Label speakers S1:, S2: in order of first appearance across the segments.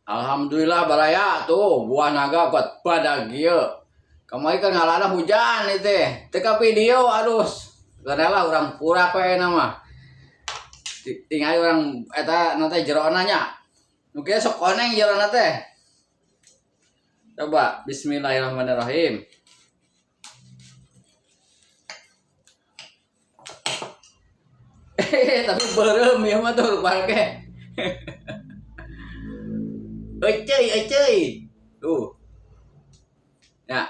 S1: Alhamdulillah baraya tuh buah naga kuat pada gieu. Kamari kan ngalana hujan itu. Teka video alus. Karena orang pura pe nama. Tinggal orang eta nanti jeroana nya. Nu kieu sok koneng jeroana teh. Coba bismillahirrahmanirrahim. Tapi beureum ya mah tuh rupanya. Ecey. Tuh. Ya,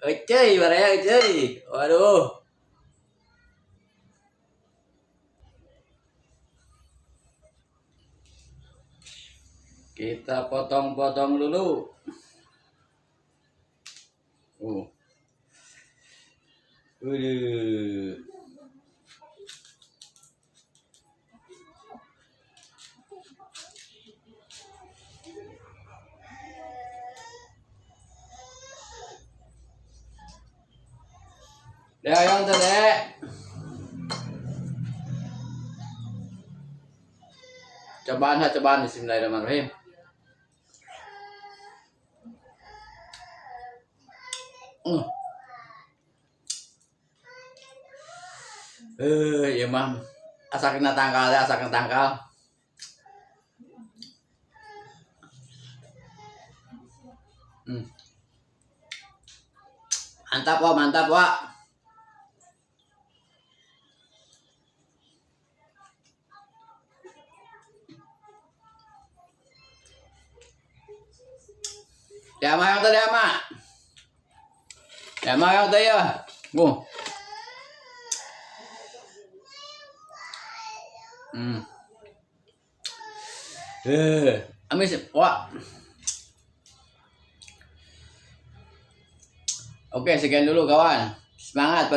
S1: ecey baraya ecey. Waduh. Kita potong-potong dulu. Waduh. Yang tadi. Cobaan bismillahirrahmanirrahim. Ya mah asa kena tangkal. Mantap wak. Ya mah yang tadi ama. Ya mah yang tadi ya. Amis wak. Oke, sekian dulu kawan. Semangat.